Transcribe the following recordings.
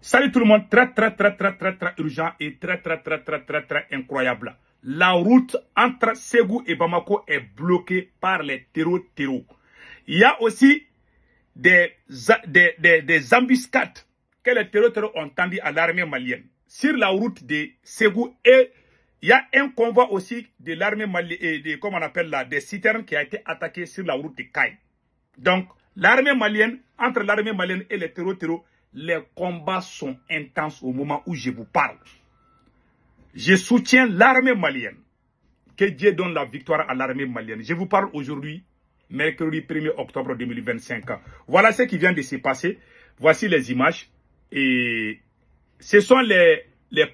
Salut tout le monde, très urgent et très incroyable. La route entre Ségou et Bamako est bloquée par les terreaux. Il y a aussi des embuscades que les terreaux ont tendues à l'armée malienne sur la route de Ségou, et il y a un convoi aussi de l'armée malienne, comme on appelle là, des citernes qui a été attaqué sur la route de Kaye. Donc, l'armée malienne, entre l'armée malienne et les terreaux, les combats sont intenses au moment où je vous parle. Je soutiens l'armée malienne. Que Dieu donne la victoire à l'armée malienne. Je vous parle aujourd'hui, mercredi 1er octobre 2025. Voilà ce qui vient de se passer. Voici les images. Et ce sont les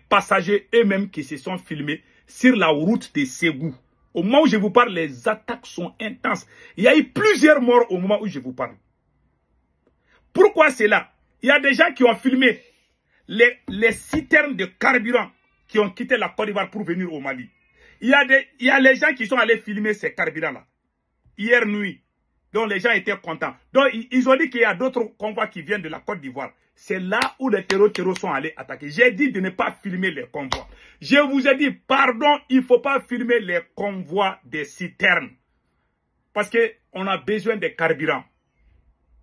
passagers eux-mêmes qui se sont filmés sur la route de Ségou. Au moment où je vous parle, les attaques sont intenses. Il y a eu plusieurs morts au moment où je vous parle. Pourquoi c'est là? Il y a des gens qui ont filmé les citernes de carburant qui ont quitté la Côte d'Ivoire pour venir au Mali. Il y a les gens qui sont allés filmer ces carburants-là hier nuit. Donc les gens étaient contents. Donc ils ont dit qu'il y a d'autres convois qui viennent de la Côte d'Ivoire. C'est là où les terreaux sont allés attaquer. J'ai dit de ne pas filmer les convois. Je vous ai dit, pardon, il ne faut pas filmer les convois des citernes. Parce qu'on a besoin de carburant.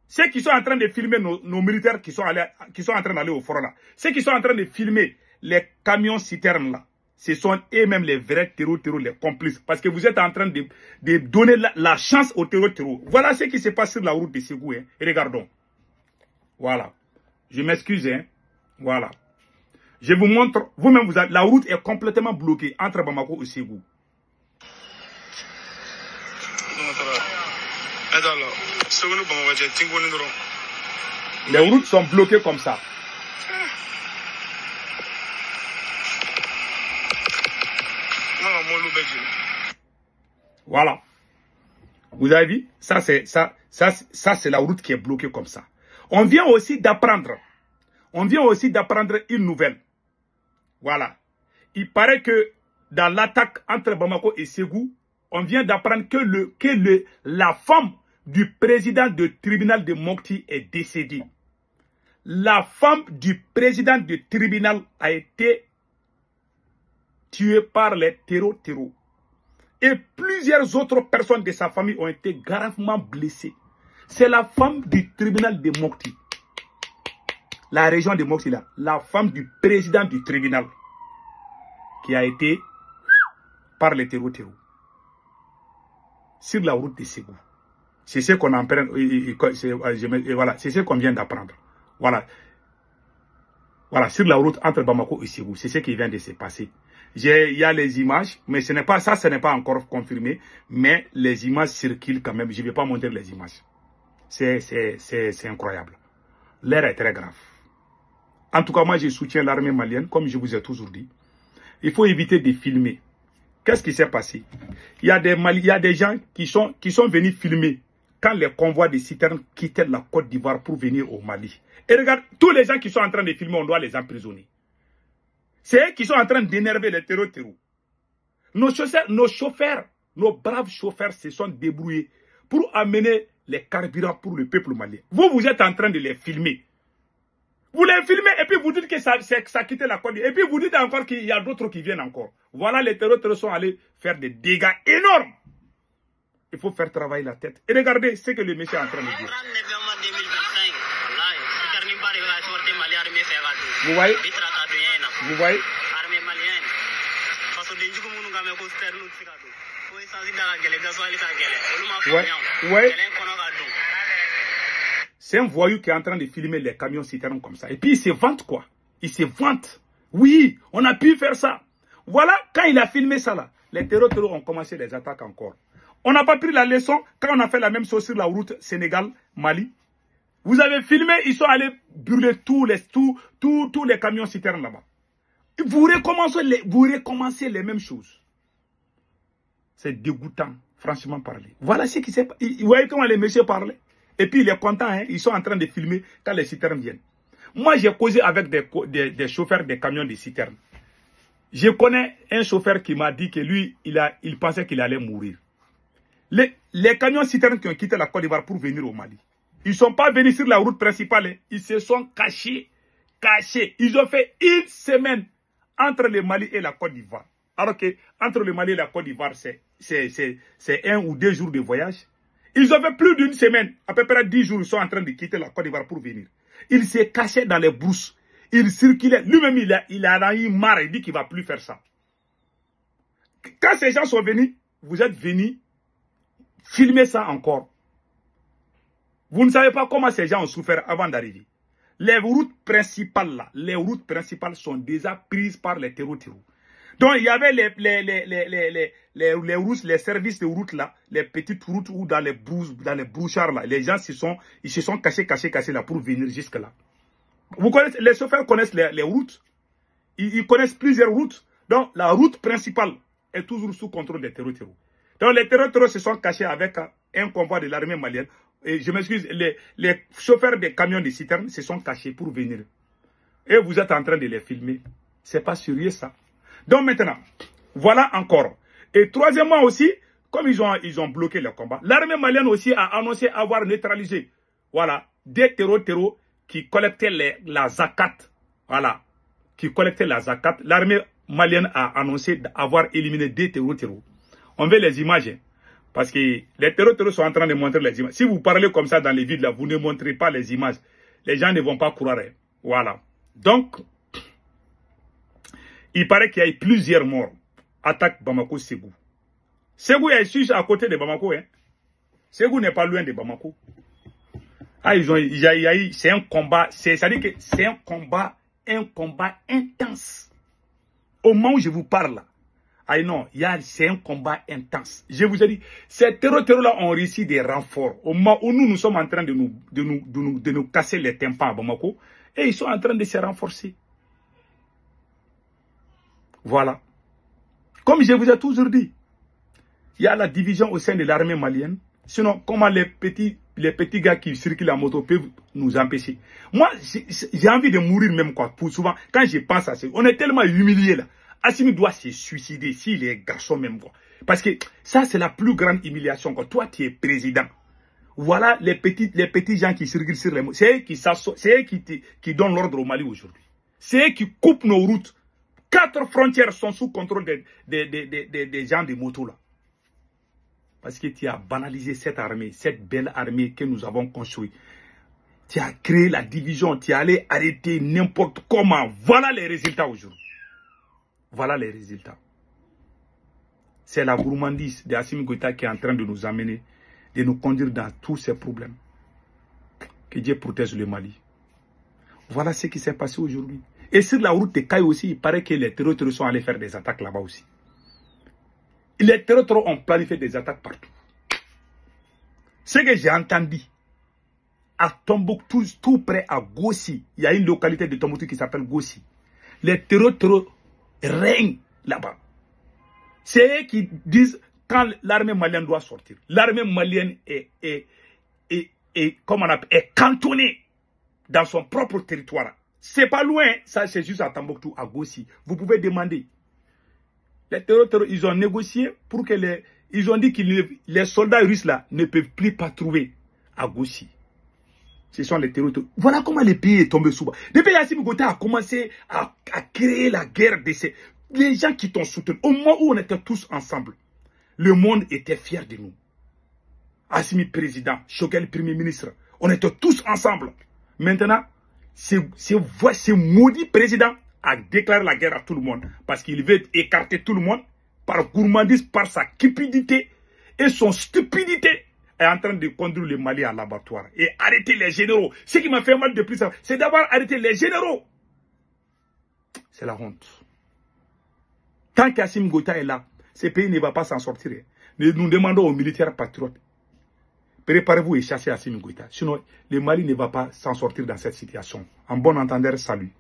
Ceux qui sont en train de filmer nos militaires qui sont en train d'aller au front là, ceux qui sont en train de filmer les camions citernes là, ce sont eux-mêmes les vrais terreaux, les complices. Parce que vous êtes en train de donner la chance aux terreaux. Voilà ce qui se passe sur la route de Ségou. Hein. Regardons. Voilà. Je m'excuse. Hein. Voilà. Je vous montre. Vous-même, la route est complètement bloquée entre Bamako et Ségou. Les routes sont bloquées comme ça. Voilà. Vous avez vu? Ça c'est la route qui est bloquée comme ça. On vient aussi d'apprendre une nouvelle. Voilà. Il paraît que dans l'attaque entre Bamako et Ségou, on vient d'apprendre que la femme du président du tribunal de Mopti est décédée. La femme du président du tribunal a été tuée par les terreaux. Et plusieurs autres personnes de sa famille ont été gravement blessées. C'est la femme du tribunal de Mopti. La région de Mopti là. La femme du président du tribunal qui a été par les terreaux. Sur la route de Ségou. C'est ce qu'on apprend, voilà, c'est ce qu'on vient d'apprendre. Voilà. Voilà, sur la route entre Bamako et Ségou, c'est ce qui vient de se passer. Il y a les images, mais ce n'est pas encore confirmé, mais les images circulent quand même. Je ne vais pas montrer les images. C'est incroyable. L'air est très grave. En tout cas, moi, je soutiens l'armée malienne, comme je vous ai toujours dit. Il faut éviter de filmer. Qu'est-ce qui s'est passé? Il y a des gens qui sont venus filmer quand les convois de citernes quittaient la Côte d'Ivoire pour venir au Mali. Et regarde, tous les gens qui sont en train de filmer, on doit les emprisonner. C'est eux qui sont en train d'énerver les terreaux. Nos chauffeurs, nos braves chauffeurs se sont débrouillés pour amener les carburants pour le peuple malien. Vous êtes en train de les filmer. Vous les filmez et puis vous dites que ça quitte la Côte d'Ivoire. Et puis vous dites encore qu'il y a d'autres qui viennent encore. Voilà, les terreaux sont allés faire des dégâts énormes. Il faut faire travailler la tête. Et regardez ce que le monsieur est en train de dire. Vous voyez? Vous voyez? Ouais. C'est un voyou qui est en train de filmer les camions citernes comme ça. Et puis il se vante quoi? Il se vante. Oui, on a pu faire ça. Voilà, quand il a filmé ça là, les terreaux ont commencé les attaques encore. On n'a pas pris la leçon quand on a fait la même chose sur la route Sénégal-Mali. Vous avez filmé, ils sont allés brûler tous les camions citernes là-bas. Vous recommencez les mêmes choses. C'est dégoûtant, franchement parler. Voilà ce qui s'est passé. Vous voyez comment les messieurs parlaient? Et puis il est content, hein? Ils sont en train de filmer quand les citernes viennent. Moi, j'ai causé avec des chauffeurs des camions de citernes. Je connais un chauffeur qui m'a dit que lui, il pensait qu'il allait mourir. Les camions citernes qui ont quitté la Côte d'Ivoire pour venir au Mali, ils ne sont pas venus sur la route principale. Ils se sont cachés cachés. Ils ont fait une semaine entre le Mali et la Côte d'Ivoire. Alors que entre le Mali et la Côte d'Ivoire, c'est 1 ou 2 jours de voyage. Ils ont fait plus d'une semaine, à peu près 10 jours, ils sont en train de quitter la Côte d'Ivoire pour venir. Il s'est caché dans les brousses. Il circulait. Lui-même, il a eu marre. Il dit qu'il ne va plus faire ça. Quand ces gens sont venus, vous êtes venus filmer ça encore. Vous ne savez pas comment ces gens ont souffert avant d'arriver. Les routes principales là, les routes principales sont déjà prises par les terreaux. Donc il y avait les routes, les services de route là, les petites routes ou dans les brouchards là, les gens se sont cachés là pour venir jusque là. Vous connaissez, les chauffeurs connaissent les routes. Ils connaissent plusieurs routes. Donc la route principale est toujours sous contrôle des terreaux. Donc les terreaux se sont cachés avec un convoi de l'armée malienne. Et je m'excuse, les chauffeurs des camions de citernes se sont cachés pour venir. Et vous êtes en train de les filmer. C'est pas sérieux ça. Donc maintenant, voilà encore. Et troisièmement aussi, comme ils ont bloqué le combat, l'armée malienne aussi a annoncé avoir neutralisé, voilà, des terreaux qui collectaient la zakat. Voilà, qui collectaient la zakat. L'armée malienne a annoncé avoir éliminé des terreaux. On veut les images, hein, parce que les terreaux sont en train de montrer les images. Si vous parlez comme ça dans les villes, là, vous ne montrez pas les images. Les gens ne vont pas croire. Hein. Voilà. Donc, il paraît qu'il y a eu plusieurs morts. Attaque Bamako-Ségou. Ségou est juste à côté de Bamako. Hein. Ségou n'est pas loin de Bamako. Ah, c'est un combat. C'est-à-dire que c'est un combat intense. Au moment où je vous parle là. Ah non, c'est un combat intense. Je vous ai dit, ces terreaux-là ont réussi des renforts. Au moment où nous sommes en train de nous casser les tympans à Bamako, et ils sont en train de se renforcer. Voilà. Comme je vous ai toujours dit, il y a la division au sein de l'armée malienne. Sinon, comment les petits gars qui circulent en moto peuvent nous empêcher? Moi, j'ai envie de mourir même quoi. Pour souvent, quand je pense à ça, on est tellement humiliés là. Assimi doit se suicider s'il est garçon même quoi. Parce que ça, c'est la plus grande humiliation quoi. Toi, tu es président. Voilà les petits gens qui circulent sur les motos. C'est eux qui donnent l'ordre au Mali aujourd'hui. C'est eux qui coupent nos routes. 4 frontières sont sous contrôle des gens de motos là. Parce que tu as banalisé cette armée, cette belle armée que nous avons construite. Tu as créé la division, tu es allé arrêter n'importe comment. Voilà les résultats aujourd'hui. Voilà les résultats. C'est la gourmandise d'Assimi Goïta qui est en train de nous amener, de nous conduire dans tous ces problèmes. Que Dieu protège le Mali. Voilà ce qui s'est passé aujourd'hui. Et sur la route de Kaï aussi, il paraît que les terroristes sont allés faire des attaques là-bas aussi. Les terroristes ont planifié des attaques partout. Ce que j'ai entendu, à Tombouctou, tout près à Gossi, il y a une localité de Tombouctou qui s'appelle Gossi. Les terroristes règnent là-bas. C'est eux qui disent quand l'armée malienne doit sortir. L'armée malienne est cantonnée dans son propre territoire. C'est pas loin, ça c'est juste à Tombouctou, à Gossi. Vous pouvez demander. Les terroristes, ils ont négocié pour que ils ont dit que les soldats russes là ne peuvent plus patrouiller à Gossi. Ce sont les terroristes. Voilà comment le pays est tombé sous bas. Depuis Assimi Goïta a commencé à créer la guerre de ces... Les gens qui t'ont soutenu, au moment où on était tous ensemble, le monde était fier de nous. Assimi président, Choguel premier ministre, on était tous ensemble. Maintenant, ce maudit président a déclaré la guerre à tout le monde parce qu'il veut écarter tout le monde par gourmandise, par sa cupidité et son stupidité est en train de conduire le Mali à l'abattoir et arrêter les généraux. Ce qui m'a fait mal de plus, c'est d'avoir arrêté les généraux. C'est la honte. Tant qu'Assimi Goïta est là, ce pays ne va pas s'en sortir. Nous demandons aux militaires patriotes, préparez-vous et chassez Assimi Goïta. Sinon, le Mali ne va pas s'en sortir dans cette situation. En bon entendeur, salut.